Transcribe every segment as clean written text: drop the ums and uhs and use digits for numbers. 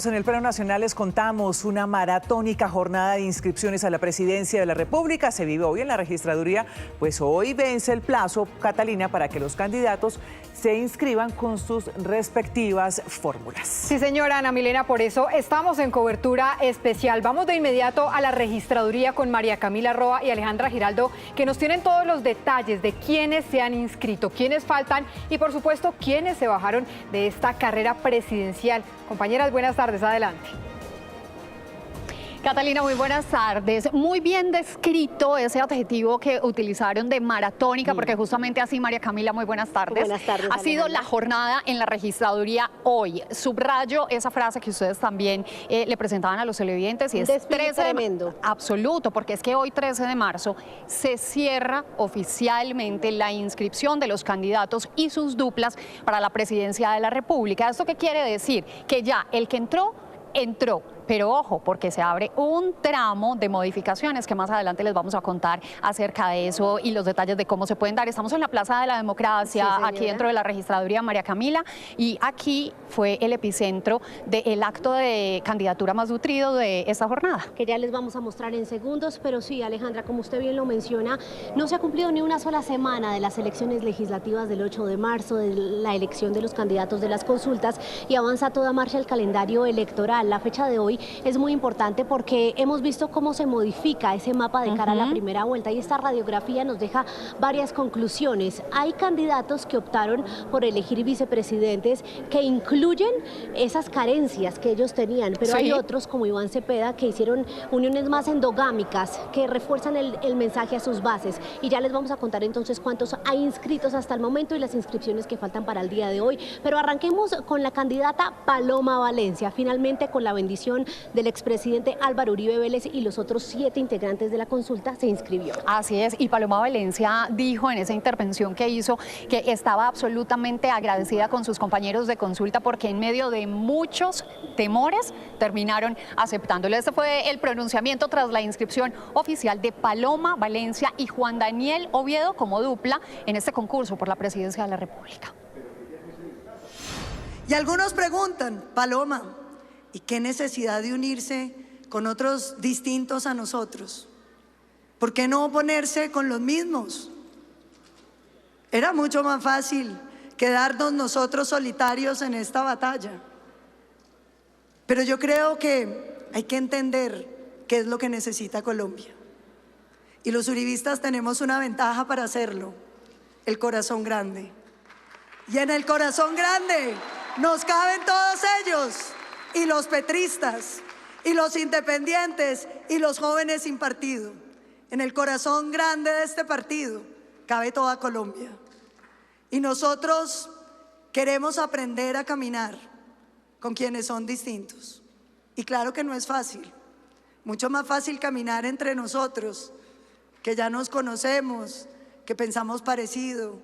En el Pleno Nacional les contamos una maratónica jornada de inscripciones a la presidencia de la República. Se vive hoy en la registraduría, pues hoy vence el plazo, Catalina, para que los candidatos se inscriban con sus respectivas fórmulas. Sí, señora Ana Milena, por eso estamos en cobertura especial. Vamos de inmediato a la registraduría con María Camila Roa y Alejandra Giraldo, que nos tienen todos los detalles de quiénes se han inscrito, quiénes faltan y, por supuesto, quiénes se bajaron de esta carrera presidencial. Compañeras, buenas tardes, adelante. Catalina, muy buenas tardes. Muy bien descrito ese adjetivo que utilizaron de maratónica, porque justamente así, María Camila, muy buenas tardes. Buenas tardes, Ha sido la jornada en la registraduría hoy. Subrayo esa frase que ustedes también le presentaban a los televidentes y es 13 tremendo. Absoluto, porque es que hoy, 13 de marzo, se cierra oficialmente la inscripción de los candidatos y sus duplas para la presidencia de la República. ¿Esto qué quiere decir? Que ya el que entró. Pero ojo, porque se abre un tramo de modificaciones que más adelante les vamos a contar acerca de eso y los detalles de cómo se pueden dar. Estamos en la Plaza de la Democracia, sí, aquí dentro de la registraduría María Camila, y aquí fue el epicentro del acto de candidatura más nutrido de esta jornada. Que ya les vamos a mostrar en segundos, pero sí, Alejandra, como usted bien lo menciona, no se ha cumplido ni una sola semana de las elecciones legislativas del 8 de marzo, de la elección de los candidatos de las consultas, y avanza toda marcha el calendario electoral. La fecha de hoy es muy importante porque hemos visto cómo se modifica ese mapa de cara a la primera vuelta, y esta radiografía nos deja varias conclusiones. Hay candidatos que optaron por elegir vicepresidentes que incluyen esas carencias que ellos tenían, pero sí, hay otros como Iván Cepeda que hicieron uniones más endogámicas, que refuerzan el mensaje a sus bases, y ya les vamos a contar entonces cuántos hay inscritos hasta el momento y las inscripciones que faltan para el día de hoy. Pero arranquemos con la candidata Paloma Valencia, finalmente con la bendición del expresidente Álvaro Uribe Vélez y los otros 7 integrantes de la consulta se inscribió. Así es, y Paloma Valencia dijo en esa intervención que hizo que estaba absolutamente agradecida con sus compañeros de consulta porque en medio de muchos temores terminaron aceptándolo. Este fue el pronunciamiento tras la inscripción oficial de Paloma Valencia y Juan Daniel Oviedo como dupla en este concurso por la presidencia de la República. Y algunos preguntan, Paloma, ¿y qué necesidad de unirse con otros distintos a nosotros? ¿Por qué no oponerse con los mismos? Era mucho más fácil quedarnos nosotros solitarios en esta batalla. Pero yo creo que hay que entender qué es lo que necesita Colombia. Y los uribistas tenemos una ventaja para hacerlo: el corazón grande. Y en el corazón grande nos caben todos ellos. Y los petristas, y los independientes, y los jóvenes sin partido. En el corazón grande de este partido cabe toda Colombia. Y nosotros queremos aprender a caminar con quienes son distintos. Y claro que no es fácil. Mucho más fácil caminar entre nosotros, que ya nos conocemos, que pensamos parecido,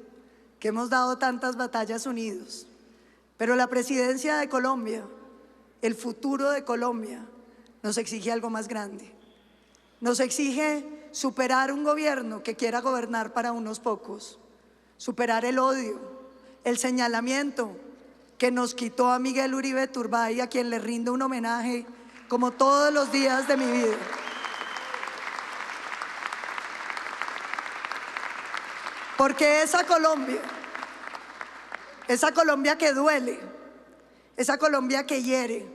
que hemos dado tantas batallas unidos. Pero la presidencia de Colombia, el futuro de Colombia, nos exige algo más grande. Nos exige superar un gobierno que quiera gobernar para unos pocos, superar el odio, el señalamiento que nos quitó a Miguel Uribe Turbay, a quien le rindo un homenaje como todos los días de mi vida. Porque esa Colombia que duele, esa Colombia que hiere,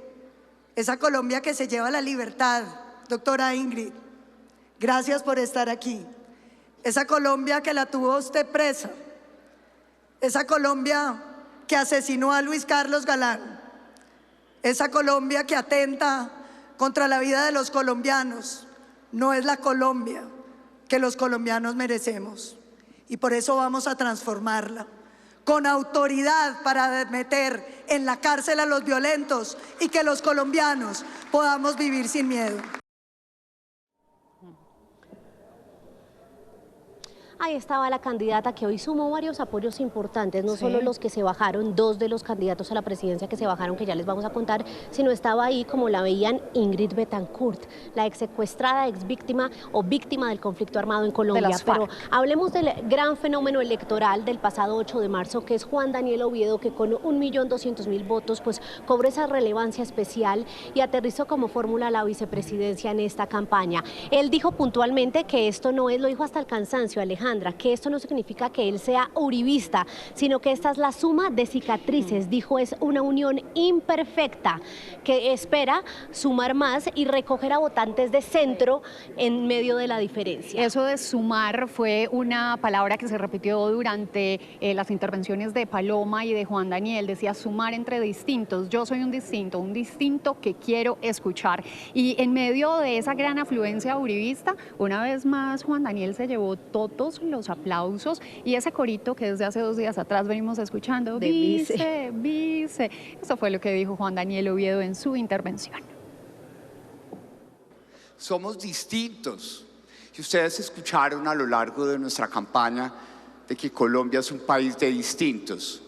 esa Colombia que se lleva la libertad, doctora Ingrid, gracias por estar aquí. Esa Colombia que la tuvo usted presa, esa Colombia que asesinó a Luis Carlos Galán, esa Colombia que atenta contra la vida de los colombianos, no es la Colombia que los colombianos merecemos. Y por eso vamos a transformarla con autoridad para meter en la cárcel a los violentos y que los colombianos podamos vivir sin miedo. Ahí estaba la candidata que hoy sumó varios apoyos importantes, no solo los que se bajaron, 2 de los candidatos a la presidencia que se bajaron, que ya les vamos a contar, sino estaba ahí, como la veían, Ingrid Betancourt, la ex secuestrada, ex víctima o víctima del conflicto armado en Colombia. Pero hablemos del gran fenómeno electoral del pasado 8 de marzo, que es Juan Daniel Oviedo, que con 1.200.000 votos pues cobró esa relevancia especial y aterrizó como fórmula a la vicepresidencia en esta campaña. Él dijo puntualmente que esto no es, lo dijo hasta el cansancio, Alejandra, que esto no significa que él sea uribista, sino que esta es la suma de cicatrices. Dijo, es una unión imperfecta, que espera sumar más y recoger a votantes de centro en medio de la diferencia. Eso de sumar fue una palabra que se repitió durante las intervenciones de Paloma y de Juan Daniel. Decía sumar entre distintos. Yo soy un distinto que quiero escuchar. Y en medio de esa gran afluencia uribista, una vez más Juan Daniel se llevó todos los aplausos y ese corito que desde hace 2 días atrás venimos escuchando, de vice. Eso fue lo que dijo Juan Daniel Oviedo en su intervención. Somos distintos. Y ustedes escucharon a lo largo de nuestra campaña de que Colombia es un país de distintos,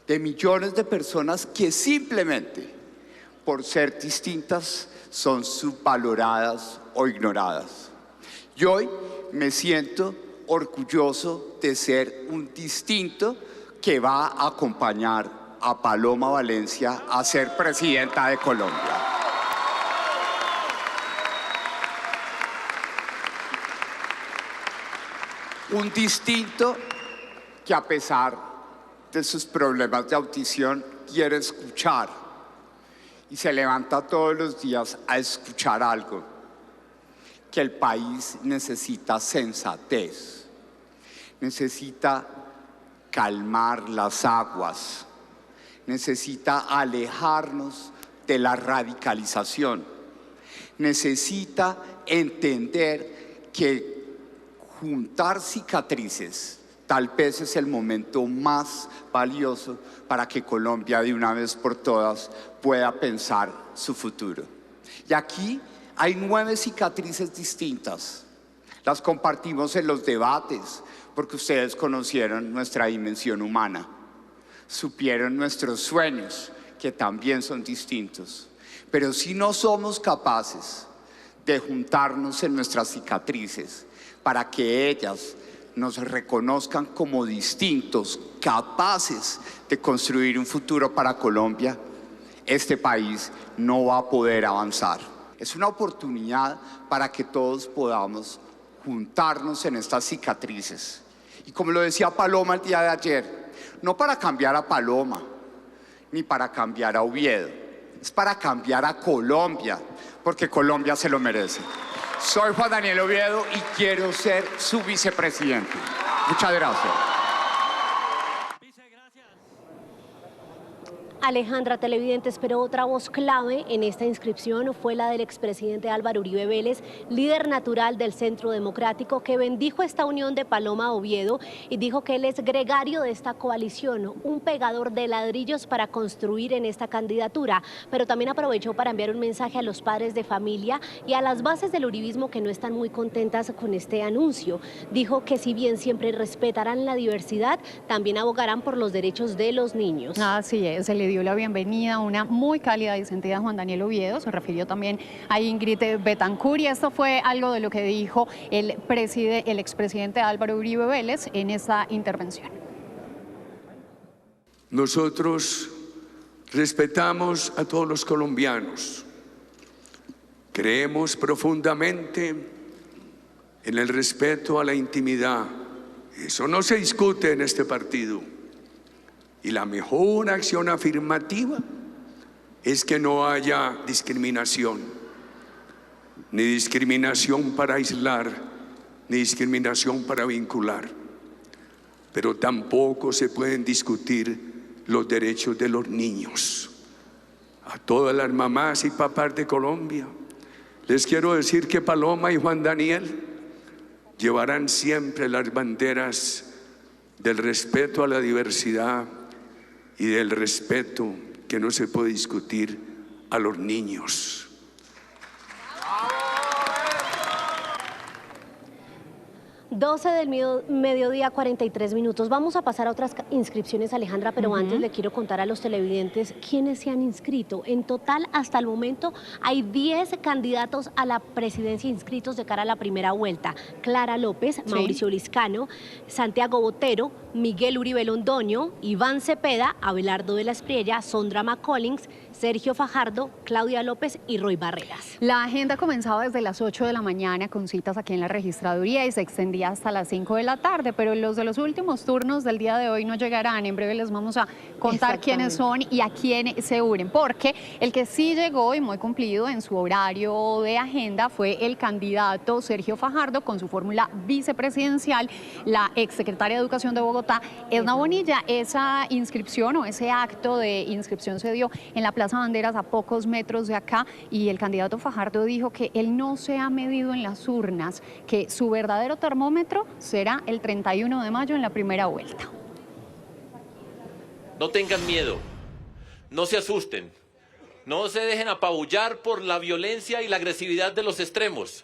de millones de personas que simplemente por ser distintas son subvaloradas o ignoradas. Y hoy me siento orgulloso de ser un distinto que va a acompañar a Paloma Valencia a ser presidenta de Colombia. Un distinto que a pesar de sus problemas de audición quiere escuchar y se levanta todos los días a escuchar algo, que el país necesita sensatez, necesita calmar las aguas, necesita alejarnos de la radicalización, necesita entender que juntar cicatrices tal vez es el momento más valioso para que Colombia de una vez por todas pueda pensar su futuro. Y aquí hay 9 cicatrices distintas. Las compartimos en los debates porque ustedes conocieron nuestra dimensión humana, supieron nuestros sueños que también son distintos. Pero si no somos capaces de juntarnos en nuestras cicatrices para que ellas nos reconozcan como distintos, capaces de construir un futuro para Colombia, este país no va a poder avanzar. Es una oportunidad para que todos podamos juntarnos en estas cicatrices. Y como lo decía Paloma el día de ayer, no para cambiar a Paloma, ni para cambiar a Oviedo, es para cambiar a Colombia, porque Colombia se lo merece. Soy Juan Daniel Oviedo y quiero ser su vicepresidente. Muchas gracias. Alejandra, televidentes, pero otra voz clave en esta inscripción fue la del expresidente Álvaro Uribe Vélez, líder natural del Centro Democrático, que bendijo esta unión de Paloma Oviedo y dijo que él es gregario de esta coalición, un pegador de ladrillos para construir en esta candidatura, pero también aprovechó para enviar un mensaje a los padres de familia y a las bases del uribismo que no están muy contentas con este anuncio. Dijo que si bien siempre respetarán la diversidad, también abogarán por los derechos de los niños. Así es, se le dio la bienvenida, una muy cálida y sentida Juan Daniel Oviedo, se refirió también a Ingrid Betancourt y esto fue algo de lo que dijo el expresidente Álvaro Uribe Vélez en esta intervención. Nosotros respetamos a todos los colombianos, creemos profundamente en el respeto a la intimidad, eso no se discute en este partido. Y la mejor acción afirmativa es que no haya discriminación, ni discriminación para aislar, ni discriminación para vincular. Pero tampoco se pueden discutir los derechos de los niños. A todas las mamás y papás de Colombia, les quiero decir que Paloma y Juan Daniel llevarán siempre las banderas del respeto a la diversidad y del respeto que no se puede discutir a los niños. 12 del mediodía, 43 minutos. Vamos a pasar a otras inscripciones, Alejandra, pero antes le quiero contar a los televidentes quiénes se han inscrito. En total, hasta el momento, hay 10 candidatos a la presidencia inscritos de cara a la primera vuelta. Clara López, Mauricio Liscano, Santiago Botero, Miguel Uribe Londoño, Iván Cepeda, Abelardo de la Espriella, Sondra McCollins, Sergio Fajardo, Claudia López y Roy Barreras. La agenda comenzaba desde las 8 de la mañana con citas aquí en la registraduría y se extendía hasta las 5 de la tarde, pero los de los últimos turnos del día de hoy no llegarán. En breve les vamos a contar quiénes son y a quién se unen, porque el que sí llegó y muy cumplido en su horario de agenda fue el candidato Sergio Fajardo con su fórmula vicepresidencial, la exsecretaria de Educación de Bogotá, Edna Bonilla. Esa inscripción o ese acto de inscripción se dio en la Plaza Banderas a pocos metros de acá y el candidato Fajardo dijo que él no se ha medido en las urnas, que su verdadero termómetro será el 31 de mayo en la primera vuelta. No tengan miedo, no se asusten, no se dejen apabullar por la violencia y la agresividad de los extremos.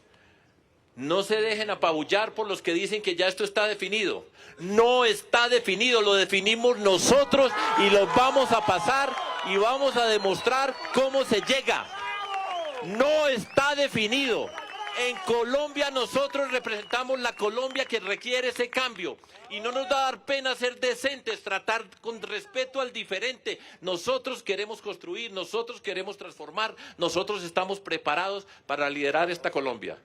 No se dejen apabullar por los que dicen que ya esto está definido. No está definido, lo definimos nosotros y lo vamos a pasar y vamos a demostrar cómo se llega. No está definido. En Colombia nosotros representamos la Colombia que requiere ese cambio y no nos va a dar pena ser decentes, tratar con respeto al diferente. Nosotros queremos construir, nosotros queremos transformar, nosotros estamos preparados para liderar esta Colombia.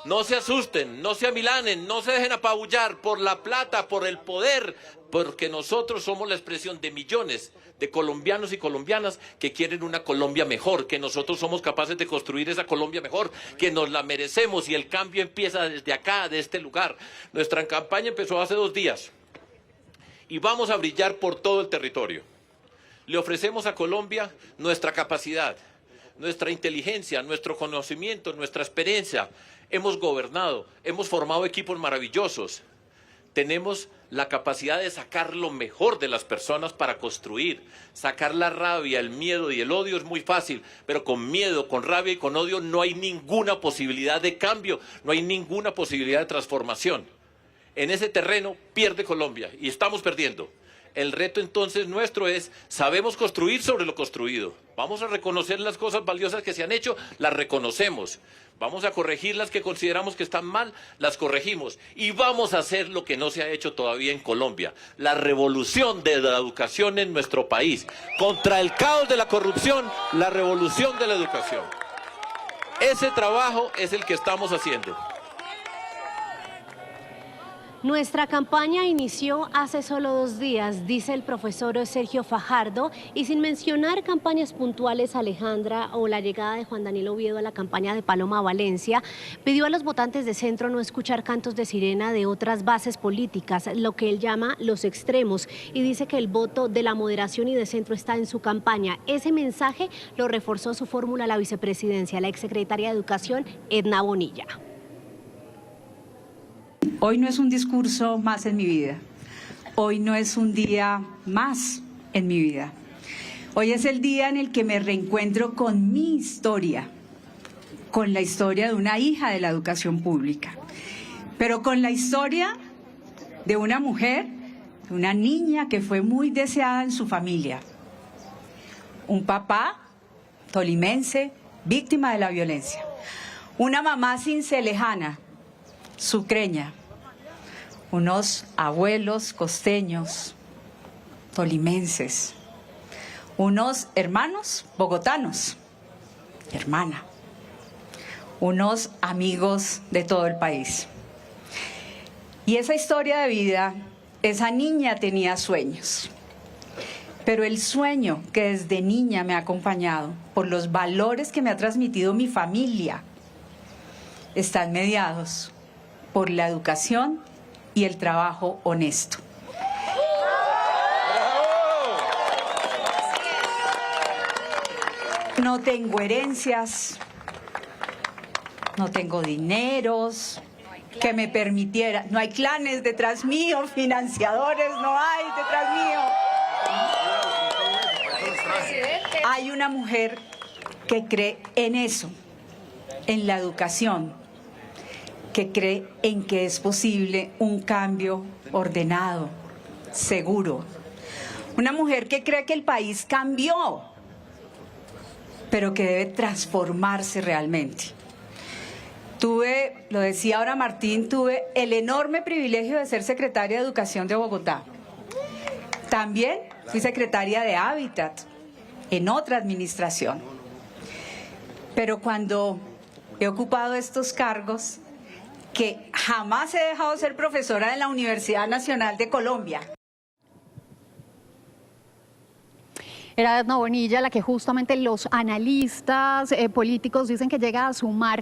No se asusten, no se amilanen, no se dejen apabullar por la plata, por el poder, porque nosotros somos la expresión de millones de colombianos y colombianas que quieren una Colombia mejor, que nosotros somos capaces de construir esa Colombia mejor, que nos la merecemos y el cambio empieza desde acá, de este lugar. Nuestra campaña empezó hace 2 días y vamos a brillar por todo el territorio. Le ofrecemos a Colombia nuestra capacidad, nuestra inteligencia, nuestro conocimiento, nuestra experiencia. Hemos gobernado, hemos formado equipos maravillosos. Tenemos la capacidad de sacar lo mejor de las personas para construir. Sacar la rabia, el miedo y el odio es muy fácil, pero con miedo, con rabia y con odio no hay ninguna posibilidad de cambio, no hay ninguna posibilidad de transformación. En ese terreno pierde Colombia y estamos perdiendo. El reto entonces nuestro es, sabemos construir sobre lo construido. Vamos a reconocer las cosas valiosas que se han hecho, las reconocemos. Vamos a corregir las que consideramos que están mal, las corregimos. Y vamos a hacer lo que no se ha hecho todavía en Colombia, la revolución de la educación en nuestro país. Contra el caos de la corrupción, la revolución de la educación. Ese trabajo es el que estamos haciendo. Nuestra campaña inició hace solo 2 días, dice el profesor Sergio Fajardo, y sin mencionar campañas puntuales, Alejandra, o la llegada de Juan Daniel Oviedo a la campaña de Paloma Valencia, pidió a los votantes de centro no escuchar cantos de sirena de otras bases políticas, lo que él llama los extremos, y dice que el voto de la moderación y de centro está en su campaña. Ese mensaje lo reforzó su fórmula a la vicepresidencia, la exsecretaria de Educación, Edna Bonilla. Hoy no es un discurso más en mi vida, hoy no es un día más en mi vida. Hoy es el día en el que me reencuentro con mi historia, con la historia de una hija de la educación pública, pero con la historia de una mujer, de una niña que fue muy deseada en su familia. Un papá tolimense, víctima de la violencia. Una mamá cincelejana, sucreña, unos abuelos costeños, tolimenses, unos hermanos bogotanos, hermana, unos amigos de todo el país. Y esa historia de vida, esa niña tenía sueños, pero el sueño que desde niña me ha acompañado por los valores que me ha transmitido mi familia, están mediados por la educación y el trabajo honesto. No tengo herencias, no tengo dineros que me permitieran, no hay clanes detrás mío, financiadores no hay detrás mío. Hay una mujer que cree en eso, en la educación, que cree en que es posible un cambio ordenado, seguro. Una mujer que cree que el país cambió, pero que debe transformarse realmente. Tuve, lo decía ahora Martín, tuve el enorme privilegio de ser secretaria de Educación de Bogotá. También fui secretaria de Hábitat en otra administración. Pero cuando he ocupado estos cargos, que jamás he dejado de ser profesora de la Universidad Nacional de Colombia. Era Edna Bonilla la que justamente los analistas políticos dicen que llega a sumar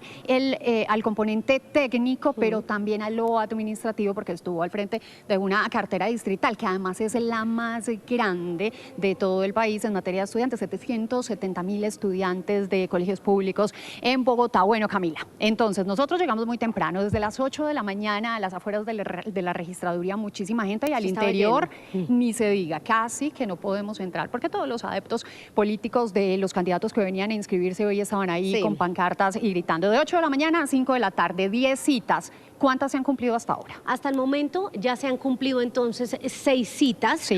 al componente técnico, pero también a lo administrativo, porque estuvo al frente de una cartera distrital, que además es la más grande de todo el país en materia de estudiantes, 770.000 estudiantes de colegios públicos en Bogotá. Bueno, Camila, entonces nosotros llegamos muy temprano, desde las 8 de la mañana a las afueras de la registraduría, muchísima gente, y al interior ni se diga, casi que no podemos entrar, porque todos los adeptos políticos de los candidatos que venían a inscribirse hoy estaban ahí con pancartas y gritando de 8 de la mañana a 5 de la tarde, 10 citas. ¿Cuántas se han cumplido hasta ahora? Hasta el momento ya se han cumplido entonces 6 citas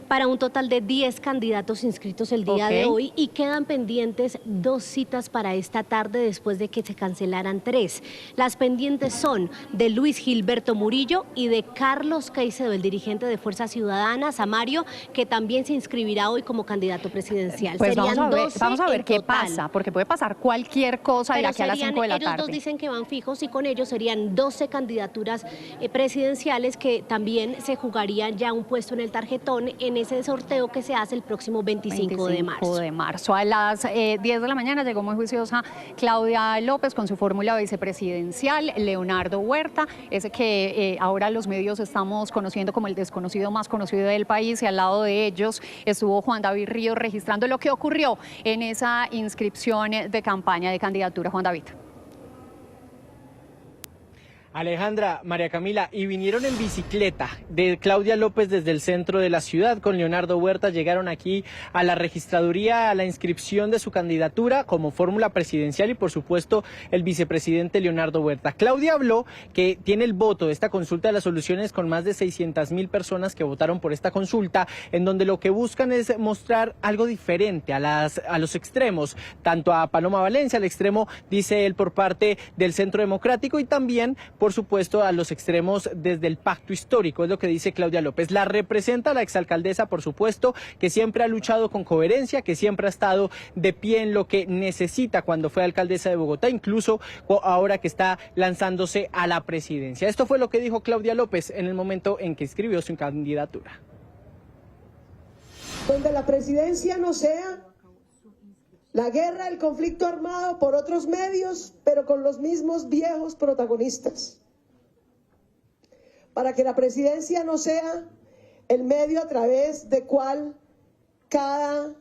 para un total de 10 candidatos inscritos el día de hoy, y quedan pendientes 2 citas para esta tarde después de que se cancelaran 3. Las pendientes son de Luis Gilberto Murillo y de Carlos Caicedo, el dirigente de Fuerza Ciudadana, Samario, que también se inscribirá hoy como candidato presidencial. Pues vamos a ver qué pasa, porque puede pasar cualquier cosa de aquí a las 5 de la tarde. Ellos dos dicen que van fijos, y con ellos serían 12 candidaturas presidenciales que también se jugarían ya un puesto en el tarjetón en ese sorteo que se hace el próximo 25 de marzo. A las 10 de la mañana llegó muy juiciosa Claudia López con su fórmula vicepresidencial, Leonardo Huerta, ese que ahora los medios estamos conociendo como el desconocido más conocido del país, y al lado de ellos estuvo Juan David Ríos registrando lo que ocurrió en esa inscripción de campaña de candidatura. Juan David. Alejandra, María Camila, y vinieron en bicicleta de Claudia López desde el centro de la ciudad con Leonardo Huerta, llegaron aquí a la registraduría a la inscripción de su candidatura como fórmula presidencial, y por supuesto el vicepresidente Leonardo Huerta. Claudia habló que tiene el voto de esta consulta de las soluciones con más de 600.000 personas que votaron por esta consulta, en donde lo que buscan es mostrar algo diferente a los extremos, tanto a Paloma Valencia, al extremo, dice él, por parte del Centro Democrático, y también por supuesto a los extremos desde el pacto histórico, es lo que dice Claudia López. La representa la exalcaldesa, por supuesto, que siempre ha luchado con coherencia, que siempre ha estado de pie en lo que necesita cuando fue alcaldesa de Bogotá, incluso ahora que está lanzándose a la presidencia. Esto fue lo que dijo Claudia López en el momento en que inscribió su candidatura. Donde la presidencia no sea la guerra, el conflicto armado por otros medios, pero con los mismos viejos protagonistas. Para que la presidencia no sea el medio a través del cual cada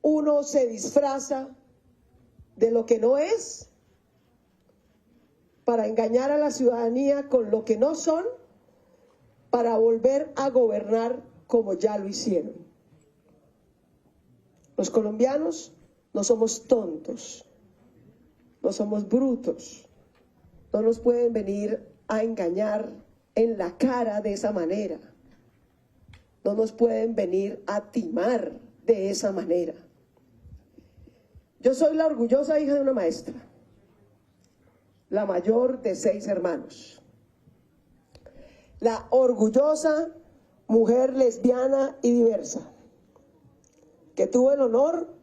uno se disfraza de lo que no es, para engañar a la ciudadanía con lo que no son, para volver a gobernar como ya lo hicieron. Los colombianos no somos tontos, no somos brutos, no nos pueden venir a engañar en la cara de esa manera, no nos pueden venir a timar de esa manera. Yo soy la orgullosa hija de una maestra, la mayor de 6 hermanos, la orgullosa mujer lesbiana y diversa, que tuvo el honor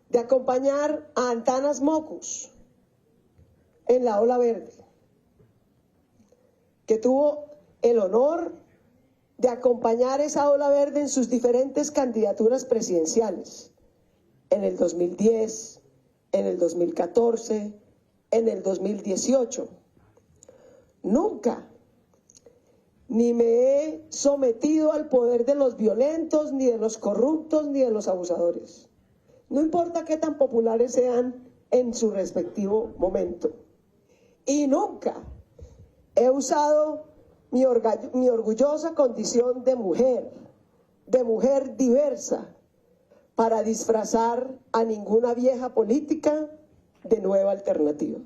de acompañar a Antanas Mocus en la Ola Verde, que tuvo el honor de acompañar esa Ola Verde en sus diferentes candidaturas presidenciales, en el 2010, en el 2014, en el 2018. Nunca ni me he sometido al poder de los violentos, ni de los corruptos, ni de los abusadores. No importa qué tan populares sean en su respectivo momento. Y nunca he usado mi orgullosa condición de mujer diversa, para disfrazar a ninguna vieja política de Nueva Alternativa.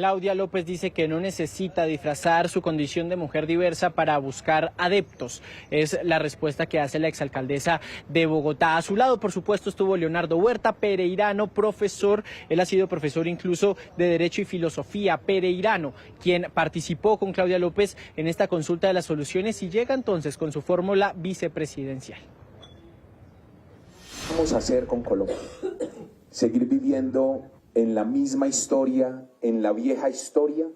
Claudia López dice que no necesita disfrazar su condición de mujer diversa para buscar adeptos. Es la respuesta que hace la exalcaldesa de Bogotá. A su lado, por supuesto, estuvo Leonardo Huerta, pereirano, profesor. Él ha sido profesor incluso de Derecho y Filosofía, pereirano, quien participó con Claudia López en esta consulta de las soluciones y llega entonces con su fórmula vicepresidencial. ¿Qué vamos a hacer con Colombia? ¿Seguir viviendo en la misma historia, en la vieja historia,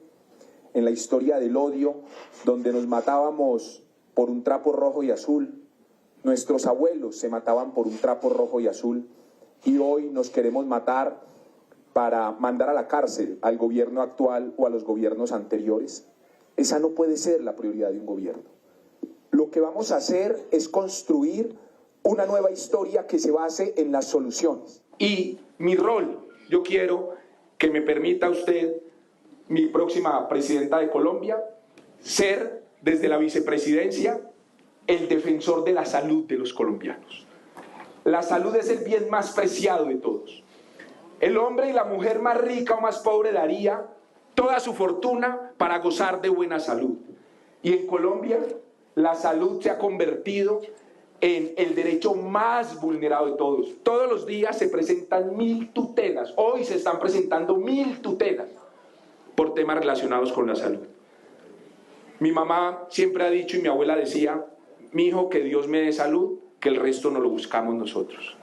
en la historia del odio, donde nos matábamos por un trapo rojo y azul? Nuestros abuelos se mataban por un trapo rojo y azul y hoy nos queremos matar para mandar a la cárcel al gobierno actual o a los gobiernos anteriores. Esa no puede ser la prioridad de un gobierno. Lo que vamos a hacer es construir una nueva historia que se base en las soluciones. Y mi rol, yo quiero que me permita usted, mi próxima presidenta de Colombia, ser desde la vicepresidencia el defensor de la salud de los colombianos. La salud es el bien más preciado de todos. El hombre y la mujer más rica o más pobre daría toda su fortuna para gozar de buena salud. Y en Colombia la salud se ha convertido en el derecho más vulnerado de todos. Todos los días se presentan 1000 tutelas. Hoy se están presentando 1000 tutelas por temas relacionados con la salud. Mi mamá siempre ha dicho y mi abuela decía: mi hijo, que Dios me dé salud, que el resto no lo buscamos nosotros.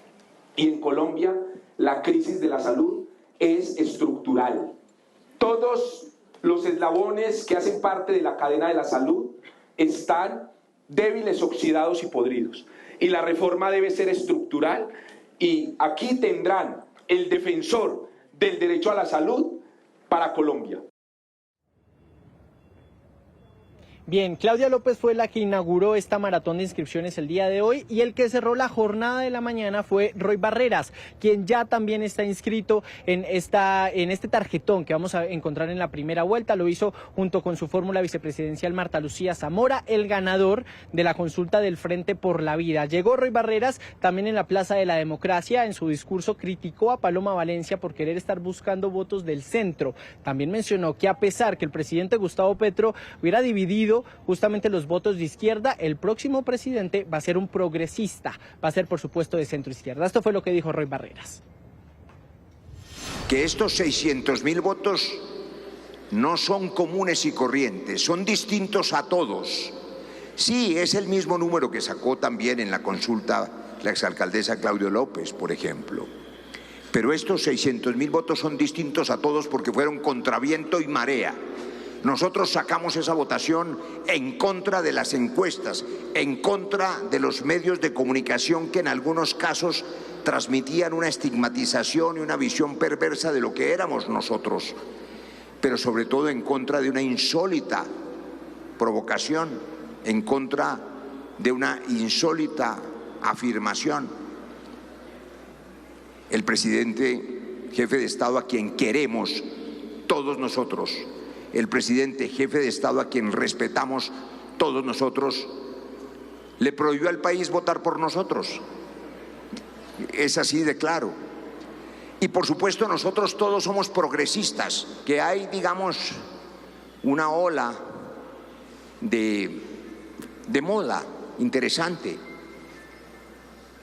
Y en Colombia la crisis de la salud es estructural. Todos los eslabones que hacen parte de la cadena de la salud están débiles, oxidados y podridos. Y la reforma debe ser estructural y aquí tendrán el defensor del derecho a la salud para Colombia. Bien, Claudia López fue la que inauguró esta maratón de inscripciones el día de hoy y el que cerró la jornada de la mañana fue Roy Barreras, quien ya también está inscrito en este tarjetón que vamos a encontrar en la primera vuelta. Lo hizo junto con su fórmula vicepresidencial Marta Lucía Zamora, el ganador de la consulta del Frente por la Vida. Llegó Roy Barreras también en la Plaza de la Democracia. En su discurso criticó a Paloma Valencia por querer estar buscando votos del centro. También mencionó que a pesar que el presidente Gustavo Petro hubiera dividido justamente los votos de izquierda, el próximo presidente va a ser un progresista, va a ser por supuesto de centro izquierda. Esto fue lo que dijo Roy Barreras. Que estos 600.000 votos no son comunes y corrientes, son distintos a todos. Sí, es el mismo número que sacó también en la consulta la exalcaldesa Claudia López, por ejemplo. Pero estos 600.000 votos son distintos a todos porque fueron contra viento y marea. Nosotros sacamos esa votación en contra de las encuestas, en contra de los medios de comunicación que en algunos casos transmitían una estigmatización y una visión perversa de lo que éramos nosotros, pero sobre todo en contra de una insólita provocación, en contra de una insólita afirmación. El presidente, jefe de Estado a quien queremos todos nosotros, el presidente, jefe de Estado a quien respetamos todos nosotros, le prohibió al país votar por nosotros. Es así de claro. Y por supuesto nosotros todos somos progresistas, que hay, digamos, una ola de moda interesante.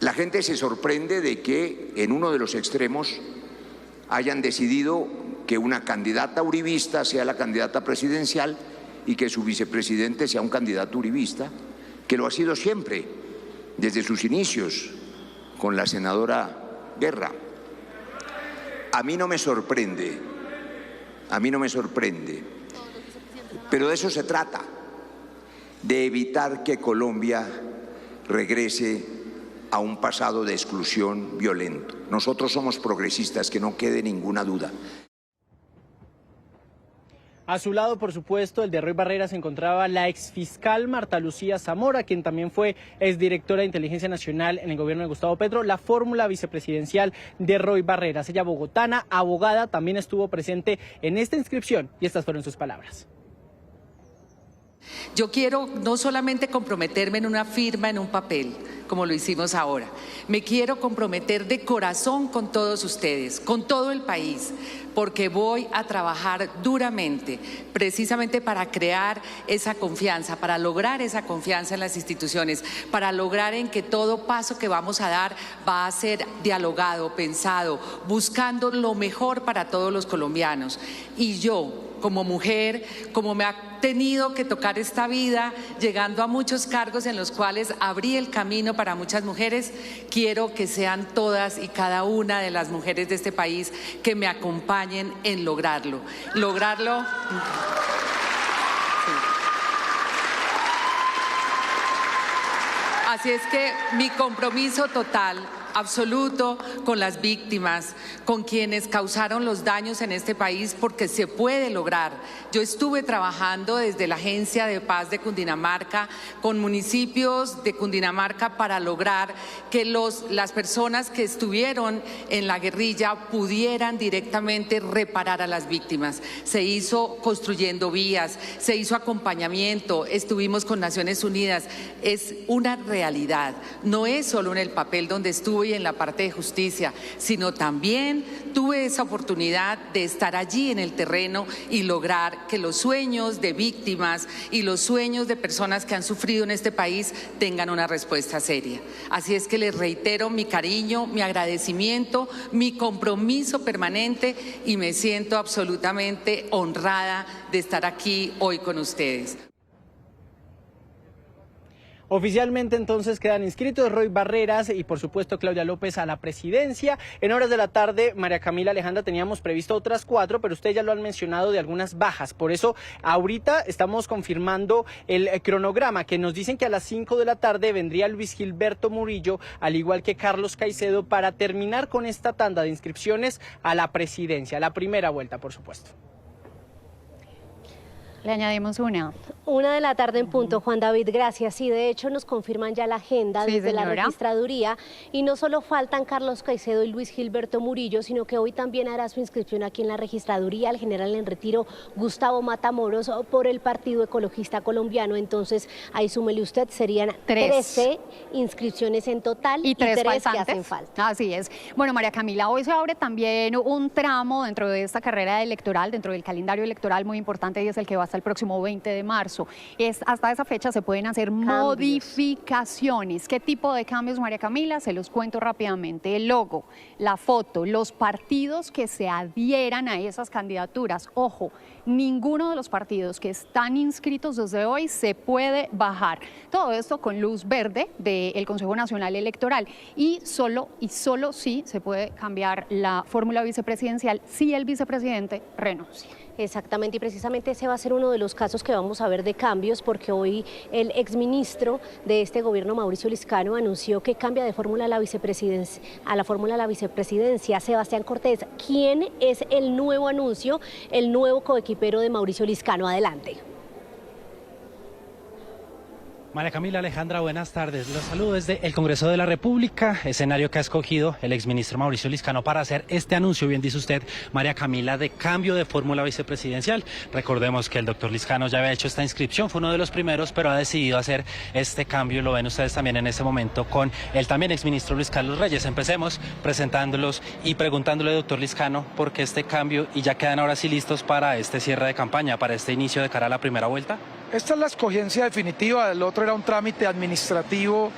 La gente se sorprende de que en uno de los extremos hayan decidido que una candidata uribista sea la candidata presidencial y que su vicepresidente sea un candidato uribista, que lo ha sido siempre, desde sus inicios con la senadora Guerra. A mí no me sorprende, pero de eso se trata, de evitar que Colombia regrese a un pasado de exclusión violento. Nosotros somos progresistas, que no quede ninguna duda. A su lado, por supuesto, el de Roy Barreras, se encontraba la exfiscal Marta Lucía Zamora, quien también fue exdirectora de Inteligencia Nacional en el gobierno de Gustavo Petro, la fórmula vicepresidencial de Roy Barreras. Ella, bogotana, abogada, también estuvo presente en esta inscripción y estas fueron sus palabras. Yo quiero no solamente comprometerme en una firma, en un papel, como lo hicimos ahora. Me quiero comprometer de corazón con todos ustedes, con todo el país, porque voy a trabajar duramente, precisamente para crear esa confianza, para lograr esa confianza en las instituciones, para lograr en que todo paso que vamos a dar va a ser dialogado, pensado, buscando lo mejor para todos los colombianos. Y yo, como mujer, como me ha tenido que tocar esta vida, llegando a muchos cargos en los cuales abrí el camino para muchas mujeres, quiero que sean todas y cada una de las mujeres de este país que me acompañen en lograrlo. Lograrlo. Sí. Así es que mi compromiso total, absoluto, con las víctimas, con quienes causaron los daños en este país, porque se puede lograr. Yo estuve trabajando desde la Agencia de Paz de Cundinamarca con municipios de Cundinamarca para lograr que las personas que estuvieron en la guerrilla pudieran directamente reparar a las víctimas. Se hizo construyendo vías, se hizo acompañamiento, estuvimos con Naciones Unidas. Es una realidad, no es solo en el papel donde estuve y en la parte de justicia, sino también tuve esa oportunidad de estar allí en el terreno y lograr que los sueños de víctimas y los sueños de personas que han sufrido en este país tengan una respuesta seria. Así es que les reitero mi cariño, mi agradecimiento, mi compromiso permanente y me siento absolutamente honrada de estar aquí hoy con ustedes. Oficialmente entonces quedan inscritos Roy Barreras y por supuesto Claudia López a la presidencia. En horas de la tarde, María Camila, Alejandra, teníamos previsto otras 4, pero ustedes ya lo han mencionado de algunas bajas. Por eso ahorita estamos confirmando el cronograma, que nos dicen que a las 5 de la tarde vendría Luis Gilberto Murillo, al igual que Carlos Caicedo, para terminar con esta tanda de inscripciones a la presidencia, la primera vuelta, por supuesto. Le añadimos una. 1 de la tarde en punto, Juan David, gracias. Sí, de hecho nos confirman ya la agenda desde la registraduría y no solo faltan Carlos Caicedo y Luis Gilberto Murillo, sino que hoy también hará su inscripción aquí en la registraduría el general en retiro Gustavo Matamoros por el Partido Ecologista Colombiano. Entonces, ahí súmele usted, serían 13 inscripciones en total y 3 que hacen falta. Así es. Bueno, María Camila, hoy se abre también un tramo dentro de esta carrera electoral, dentro del calendario electoral muy importante, y es el que va hasta el próximo 20 de marzo. Hasta esa fecha se pueden hacer modificaciones. ¿Qué tipo de cambios, María Camila? Se los cuento rápidamente. El logo, la foto, los partidos que se adhieran a esas candidaturas. Ojo, ninguno de los partidos que están inscritos desde hoy se puede bajar. Todo esto con luz verde del Consejo Nacional Electoral. Y solo sí se puede cambiar la fórmula vicepresidencial si el vicepresidente renuncia. Exactamente, y precisamente ese va a ser uno de los casos que vamos a ver de cambios, porque hoy el exministro de este gobierno, Mauricio Liscano, anunció que cambia de fórmula a la vicepresidencia. Sebastián Cortés, ¿quién es el nuevo anuncio, el nuevo coequipero de Mauricio Liscano? Adelante. María Camila, Alejandra, buenas tardes. Los saludo desde el Congreso de la República, escenario que ha escogido el exministro Mauricio Liscano para hacer este anuncio, bien dice usted, María Camila, de cambio de fórmula vicepresidencial. Recordemos que el doctor Liscano ya había hecho esta inscripción, fue uno de los primeros, pero ha decidido hacer este cambio. Lo ven ustedes también en este momento con el también exministro Luis Carlos Reyes. Empecemos presentándolos y preguntándole, doctor Liscano, por qué este cambio, y ya quedan ahora sí listos para este cierre de campaña, para este inicio de cara a la primera vuelta. Esta es la escogencia definitiva, el otro era un trámite administrativo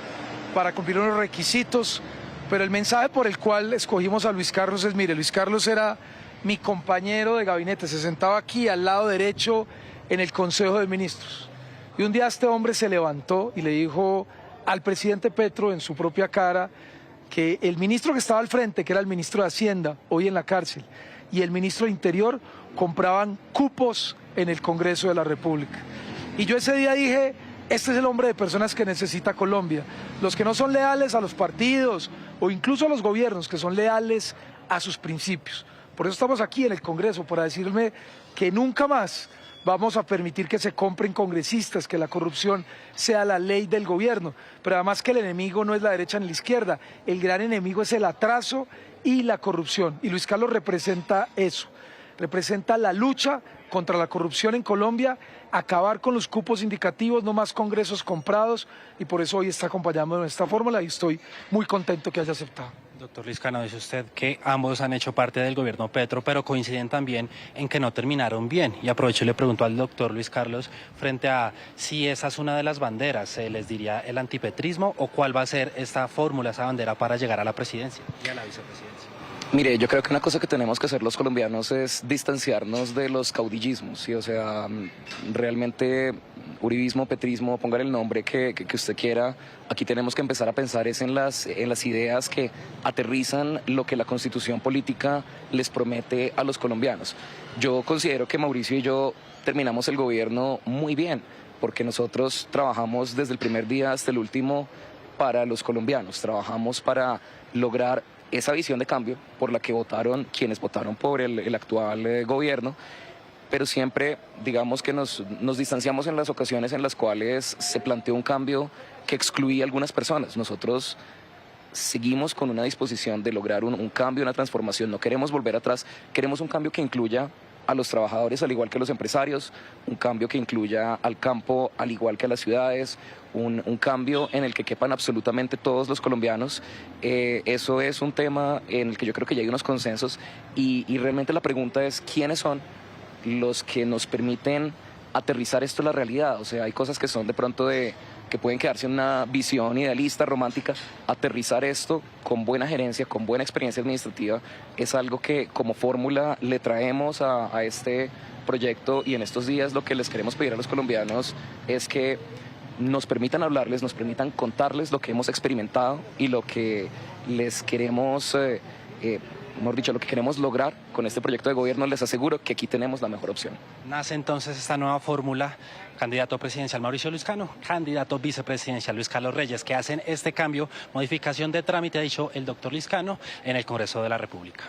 para cumplir unos requisitos, pero el mensaje por el cual escogimos a Luis Carlos es, mire, Luis Carlos era mi compañero de gabinete, se sentaba aquí al lado derecho en el Consejo de Ministros. Y un día este hombre se levantó y le dijo al presidente Petro en su propia cara que el ministro que estaba al frente, que era el ministro de Hacienda, hoy en la cárcel, y el ministro de Interior compraban cupos en el Congreso de la República. Y yo ese día dije, este es el hombre de personas que necesita Colombia. Los que no son leales a los partidos o incluso a los gobiernos, que son leales a sus principios. Por eso estamos aquí en el Congreso, para decirme que nunca más vamos a permitir que se compren congresistas, que la corrupción sea la ley del gobierno. Pero además que el enemigo no es la derecha ni la izquierda, el gran enemigo es el atraso y la corrupción. Y Luis Carlos representa eso. representa la lucha contra la corrupción en Colombia, acabar con los cupos indicativos, no más congresos comprados, y por eso hoy está acompañándonos en esta fórmula y estoy muy contento que haya aceptado. Doctor Liscano, dice usted que ambos han hecho parte del gobierno Petro, pero coinciden también en que no terminaron bien. Y aprovecho y le pregunto al doctor Luis Carlos, frente a si esa es una de las banderas, ¿se les diría el antipetrismo o cuál va a ser esta fórmula, esa bandera para llegar a la presidencia y a la vicepresidencia? Mire, yo creo que una cosa que tenemos que hacer los colombianos es distanciarnos de los caudillismos, ¿sí? O sea, realmente uribismo, petrismo, póngale el nombre que usted quiera, aquí tenemos que empezar a pensar es en las ideas que aterrizan lo que la constitución política les promete a los colombianos. Yo considero que Mauricio y yo terminamos el gobierno muy bien, porque nosotros trabajamos desde el primer día hasta el último para los colombianos, trabajamos para lograr esa visión de cambio por la que votaron quienes votaron por el actual gobierno, pero siempre digamos que nos distanciamos en las ocasiones en las cuales se planteó un cambio que excluía a algunas personas. Nosotros seguimos con una disposición de lograr un cambio, una transformación, no queremos volver atrás, queremos un cambio que incluya a los trabajadores al igual que a los empresarios, un cambio que incluya al campo al igual que a las ciudades, un cambio en el que quepan absolutamente todos los colombianos. Eso es un tema en el que yo creo que ya hay unos consensos y realmente la pregunta es ¿quiénes son los que nos permiten aterrizar esto en la realidad? O sea, hay cosas que son de pronto que pueden quedarse en una visión idealista, romántica. Aterrizar esto con buena gerencia, con buena experiencia administrativa, es algo que como fórmula le traemos a este proyecto, y en estos días lo que les queremos pedir a los colombianos es que nos permitan hablarles, nos permitan contarles lo que hemos experimentado y lo que les queremos, mejor dicho, lo que queremos lograr con este proyecto de gobierno. Les aseguro que aquí tenemos la mejor opción. Nace entonces esta nueva fórmula, candidato presidencial Mauricio Liscano, candidato vicepresidencial Luis Carlos Reyes, que hacen este cambio, modificación de trámite, ha dicho el doctor Liscano, en el Congreso de la República.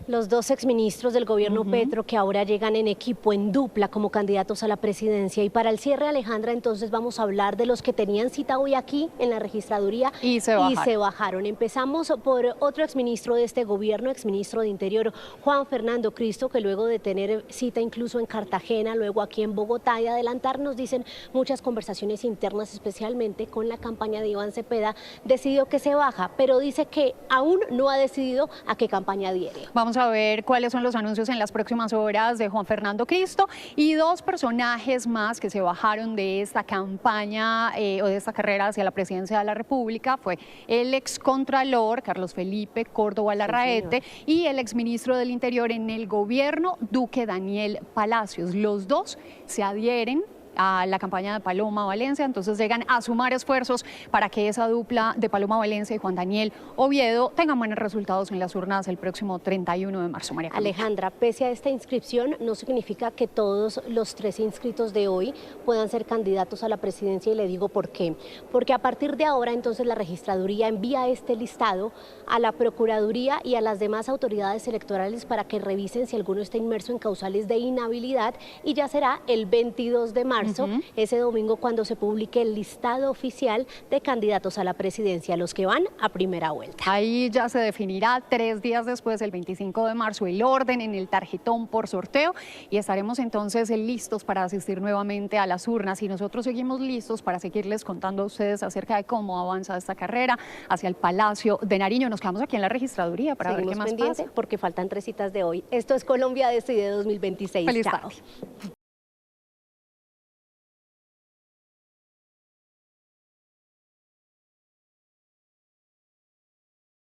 Los dos exministros del gobierno Petro que ahora llegan en equipo, en dupla, como candidatos a la presidencia. Y para el cierre, Alejandra, entonces vamos a hablar de los que tenían cita hoy aquí en la registraduría y se bajaron. Empezamos por otro exministro de este gobierno, exministro de Interior, Juan Fernando Cristo, que luego de tener cita incluso en Cartagena, luego aquí en Bogotá y adelantarnos, dicen, muchas conversaciones internas, especialmente con la campaña de Iván Cepeda, decidió que se baja, pero dice que aún no ha decidido a qué campaña adhiere. Vamos a ver cuáles son los anuncios en las próximas horas de Juan Fernando Cristo y dos personajes más que se bajaron de esta campaña o de esta carrera hacia la presidencia de la República. Fue el excontralor Carlos Felipe Córdoba Larraete y el exministro del Interior en el gobierno, Duque Daniel Palacios. Los dos se adhieren a la campaña de Paloma Valencia, entonces llegan a sumar esfuerzos para que esa dupla de Paloma Valencia y Juan Daniel Oviedo tengan buenos resultados en las urnas el próximo 31 de marzo. María Camila. Alejandra, pese a esta inscripción, no significa que todos los 3 inscritos de hoy puedan ser candidatos a la presidencia, y le digo por qué. Porque a partir de ahora, entonces, la registraduría envía este listado a la Procuraduría y a las demás autoridades electorales para que revisen si alguno está inmerso en causales de inhabilidad, y ya será el 22 de marzo. Ese domingo, cuando se publique el listado oficial de candidatos a la presidencia, los que van a primera vuelta. Ahí ya se definirá 3 días después, el 25 de marzo, el orden en el tarjetón por sorteo, y estaremos entonces listos para asistir nuevamente a las urnas, y nosotros seguimos listos para seguirles contando a ustedes acerca de cómo avanza esta carrera hacia el Palacio de Nariño. Nos quedamos aquí en la registraduría para ver qué más pasa, porque faltan 3 citas de hoy. Esto es Colombia de este y de 2026. Feliz tarde.